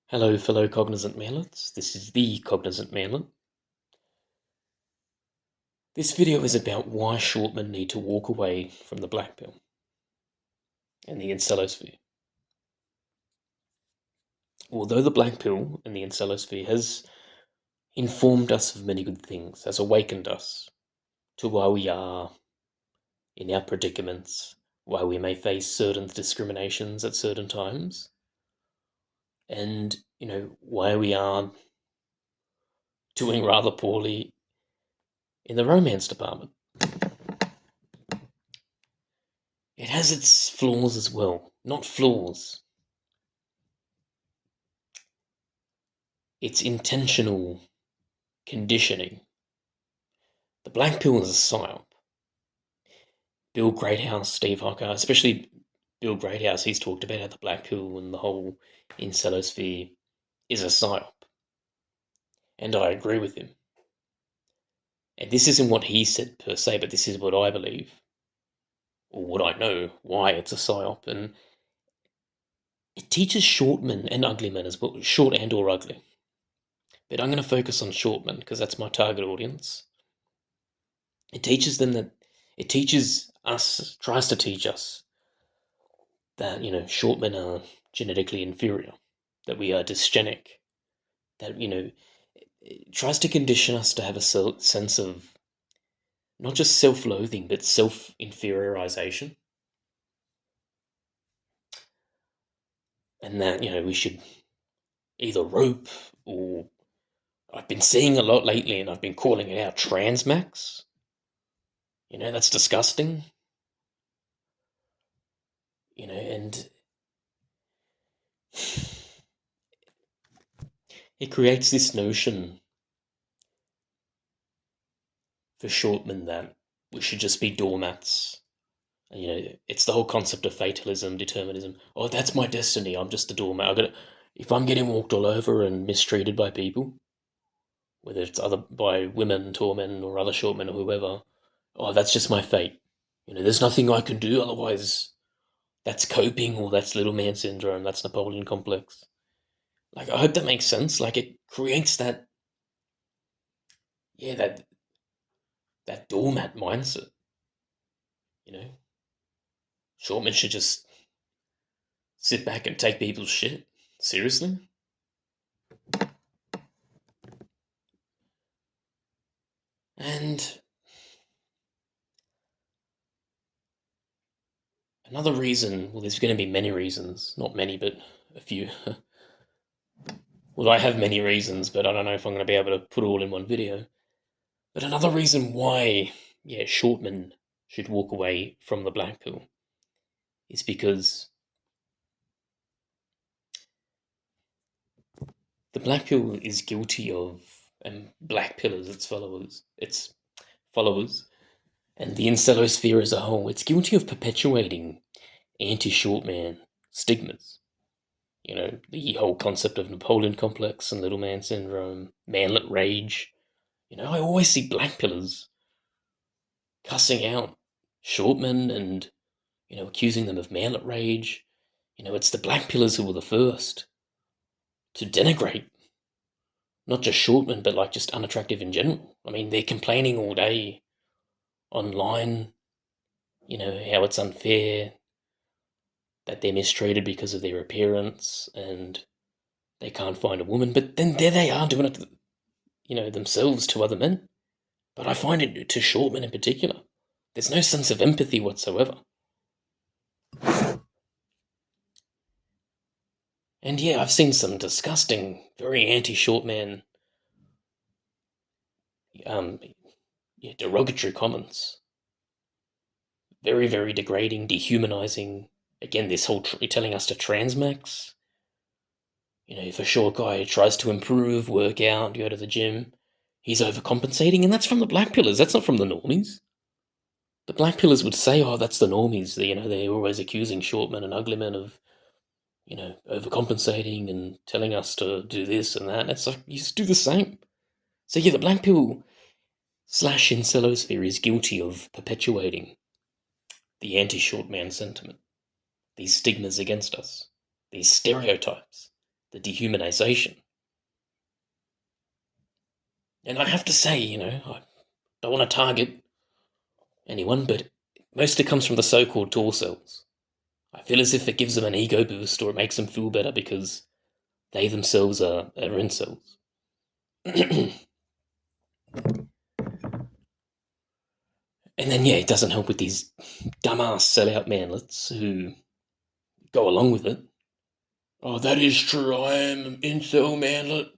Hello, fellow Cognizant Manlets. This is the Cognizant Manlet. This video is about why short men need to walk away from the blackpill and the incelosphere. Although the blackpill and the incelosphere has informed us of many good things, has awakened us to why we are in our predicaments, why we may face certain discriminations at certain times, and, why we are doing rather poorly in the romance department. It has its flaws as well. Not flaws. It's intentional conditioning. The black pill is a psyop. Bill Greathouse, Steve Hocker, especially Bill Greathouse, he's talked about how the black pill and the whole incelosphere is a psyop. And I agree with him. And this isn't what he said per se, but this is what I believe, or what I know, why it's a psyop. And it teaches short men and ugly men as well, short and or ugly. But I'm going to focus on short men because that's my target audience. It teaches them that, it teaches us, tries to teach us that, short men are genetically inferior, that we are dysgenic, that, it tries to condition us to have a sense of not just self-loathing, but self-inferiorization. And that, we should either rope or, I've been seeing a lot lately and I've been calling it out, transmax. That's disgusting. And it creates this notion for shortmen that we should just be doormats. And, it's the whole concept of fatalism, determinism. Oh, that's my destiny. I'm just a doormat. If I'm getting walked all over and mistreated by people, whether it's other by women, tall men, or other short men, or whoever, oh, that's just my fate. There's nothing I can do. Otherwise, that's coping, or that's little man syndrome. That's Napoleon complex. Like, I hope that makes sense. Like, it creates that, yeah, that doormat mindset. You know, short men should just sit back and take people's shit. Seriously? And another reason, well, there's going to be many reasons, not many, but a few. Well, I have many reasons, but I don't know if I'm going to be able to put all in one video. But another reason why, yeah, short men should walk away from the black pill is because the black pill is guilty of, and blackpillers, its followers, and the incelosphere as a whole, it's guilty of perpetuating anti-short man stigmas. The whole concept of Napoleon complex and little man syndrome, manlet rage. I always see blackpillers cussing out short men and, accusing them of manlet rage. It's the blackpillers who were the first to denigrate not just short men, but like just unattractive in general. I mean, they're complaining all day online, how it's unfair, that they're mistreated because of their appearance and they can't find a woman. But then there they are doing it, themselves to other men. But I find it to short men in particular. There's no sense of empathy whatsoever. And yeah, I've seen some disgusting, very anti-short man, derogatory comments. Very, very degrading, dehumanizing. Again, this whole telling us to transmax. If a short guy tries to improve, work out, go to the gym, he's overcompensating, and that's from the black pillars. That's not from the normies. The black pillars would say, "Oh, that's the normies." They're always accusing short men and ugly men of, overcompensating and telling us to do this and that. And it's like you just do the same. So yeah, the black pill slash incelosphere is guilty of perpetuating the anti-short man sentiment, these stigmas against us, these stereotypes, the dehumanization. And I have to say, I don't want to target anyone, but most of it comes from the so-called tall cells. I feel as if it gives them an ego boost or it makes them feel better because they themselves are incels. And then, yeah, it doesn't help with these dumbass sellout manlets who go along with it. Oh, that is true. I am an incel manlet.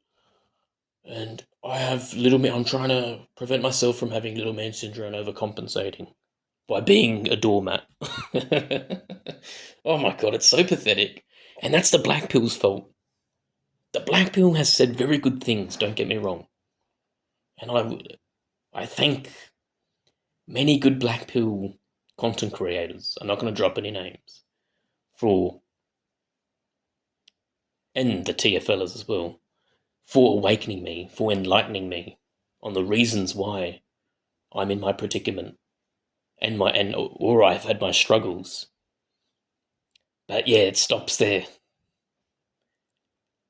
And I have little man. I'm trying to prevent myself from having little man syndrome overcompensating by being a doormat. Oh my god, it's so pathetic. And that's the black pill's fault. The black pill has said very good things, don't get me wrong. And I thank many good black pill content creators, I'm not going to drop any names, and the TFLers as well, for awakening me, for enlightening me on the reasons why I'm in my predicament or I've had my struggles. But yeah, it stops there.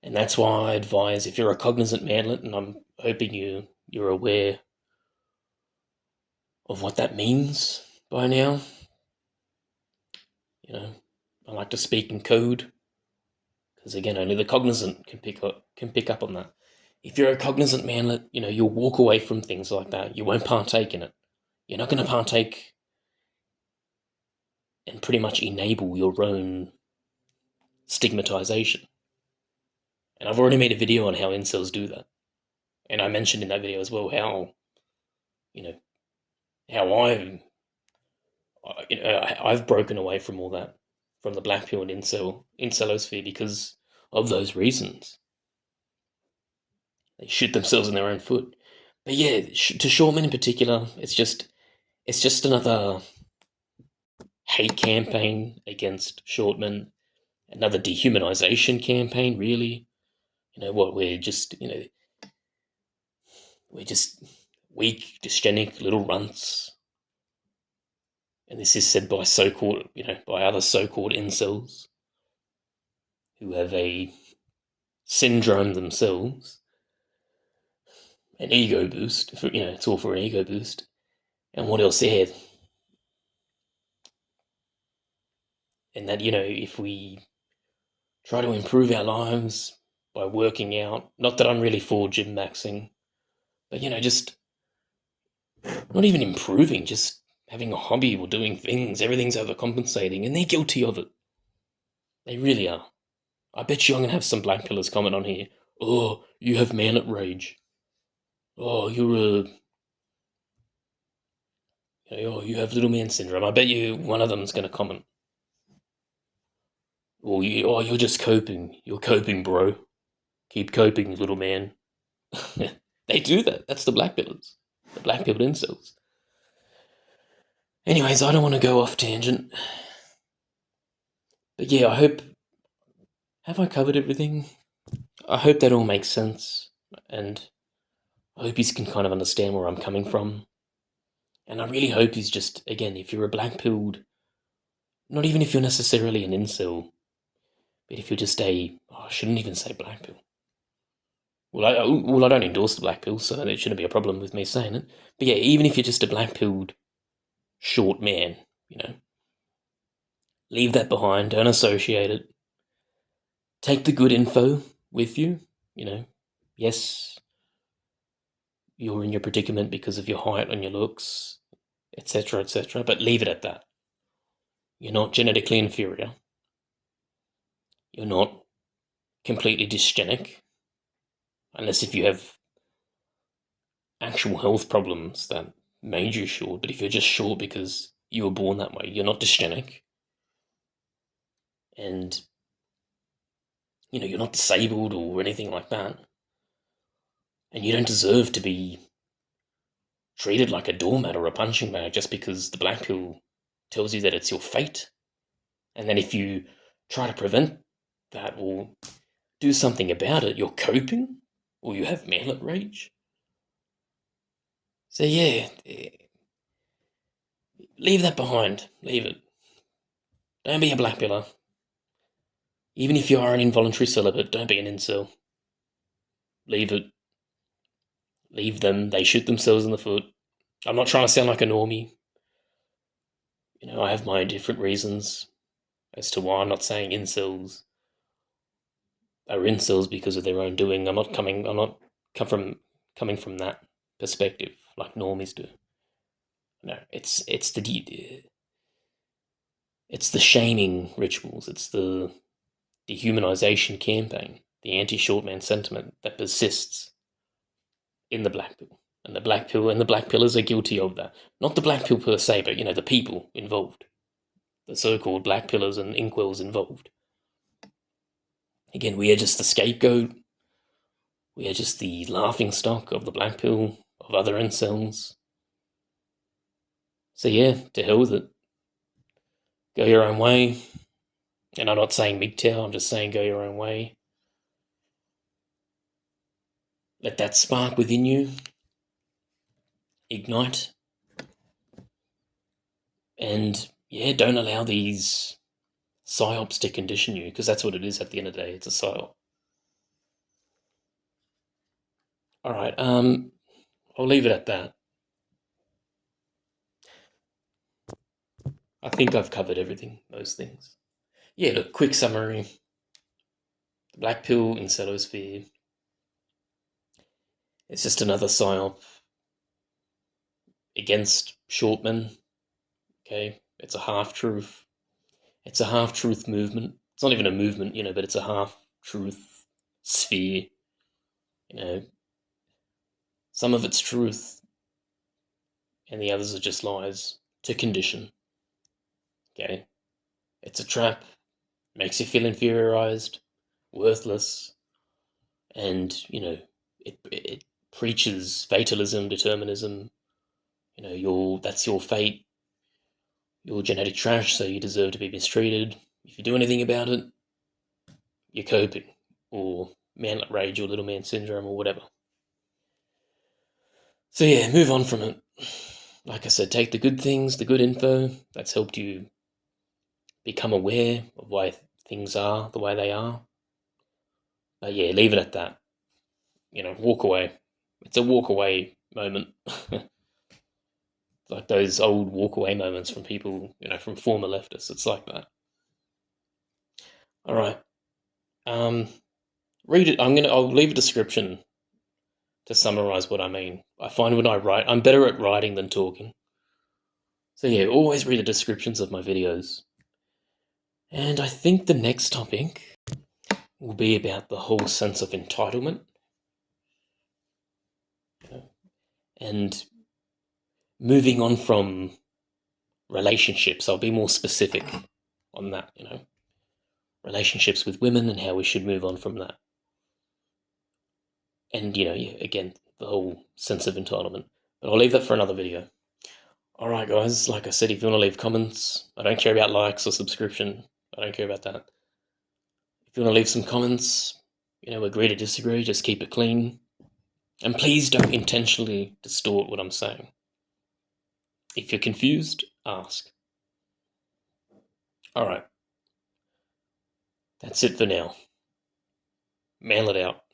And that's why I advise, if you're a cognizant manlet, and I'm hoping you're aware of what that means by now. I like to speak in code because again, only the cognizant can pick up on that. If you're a cognizant manlet, you'll walk away from things like that. You won't partake in it. You're not going to partake and pretty much enable your own stigmatization. And I've already made a video on how incels do that. And I mentioned in that video as well how, you know, how I've broken away from all that, from the blackpill and incelosphere because of those reasons. They shoot themselves in their own foot. But yeah, to Shortman in particular, it's just another hate campaign against Shortman, another dehumanization campaign. Really, we're just weak, dysgenic little runts. And this is said by by other so-called incels who have a syndrome themselves, an ego boost. It's all for an ego boost. And what else there? And that if we try to improve our lives by working out, not that I'm really for gym maxing, but just not even improving, just having a hobby or doing things, everything's overcompensating, and they're guilty of it. They really are. I bet you I'm going to have some blackpillers comment on here. Oh, you have manlet rage. Oh, you have little man syndrome. I bet you one of them's going to comment. You're just coping. You're coping, bro. Keep coping, little man. They do that. That's the blackpillers. The blackpilled incels. Anyways, I don't want to go off tangent. But yeah, have I covered everything? I hope that all makes sense. And I hope you can kind of understand where I'm coming from. And I really hope he's just, again, if you're a black-pilled, not even if you're necessarily an incel, but if you're just I shouldn't even say black pill. Well, I don't endorse the black pill, so there shouldn't be a problem with me saying it. But yeah, even if you're just a black-pilled short man, leave that behind, don't associate it. Take the good info with you, Yes, you're in your predicament because of your height and your looks, etc., but leave it at that. You're not genetically inferior. You're not completely dysgenic, unless if you have actual health problems that made you short. But if you're just short because you were born that way, you're not dysgenic. And, you're not disabled or anything like that. And you don't deserve to be treated like a doormat or a punching bag just because the black pill tells you that it's your fate. And then if you try to prevent that or do something about it, you're coping or you have manlet rage. So yeah, leave that behind. Leave it. Don't be a blackpiller. Even if you are an involuntary celibate, don't be an incel. Leave it. Leave them. They shoot themselves in the foot. I'm not trying to sound like a normie. I have my different reasons as to why I'm not saying incels are incels because of their own doing. I'm not coming from that perspective like normies do. No, it's the shaming rituals. It's the dehumanization campaign, the anti-short man sentiment that persists in the black pill. And the black pill and the blackpillers are guilty of that. Not the black pill per se, but the people involved. The so-called blackpillers and incels involved. Again, we are just the scapegoat. We are just the laughing stock of the black pill, of other incels. So yeah, to hell with it. Go your own way. And I'm not saying MGTOW, I'm just saying go your own way. Let that spark within you ignite. And yeah, don't allow these psyops to condition you, because that's what it is at the end of the day. It's a psyop. Alright, I'll leave it at that. I think I've covered everything, those things. Yeah, look, quick summary. The black pill, incelosphere. It's just another psyop against shortmen. Okay, it's a half-truth. It's a half-truth movement. It's not even a movement, but it's a half-truth sphere. Some of it's truth, and the others are just lies to condition. Okay, it's a trap. Makes you feel inferiorized, worthless, and it preaches fatalism, determinism. That's your fate. You're genetic trash, so you deserve to be mistreated. If you do anything about it, you're coping, or manlet rage, or little man syndrome, or whatever. So yeah, move on from it. Like I said, take the good things, the good info that's helped you become aware of why things are the way they are. But yeah, leave it at that. Walk away. It's a walk away moment. Like those old walk away moments from people, from former leftists. It's like that. All right. Read it. I'll leave a description to summarize what I mean. I find when I write, I'm better at writing than talking. So yeah, always read the descriptions of my videos. And I think the next topic will be about the whole sense of entitlement. And moving on from relationships, I'll be more specific on that, relationships with women and how we should move on from that. And, again, the whole sense of entitlement. But I'll leave that for another video. Alright, guys, like I said, if you want to leave comments, I don't care about likes or subscription. I don't care about that. If you want to leave some comments, agree to disagree, just keep it clean. And please don't intentionally distort what I'm saying. If you're confused, ask. Alright. That's it for now. Manlet out.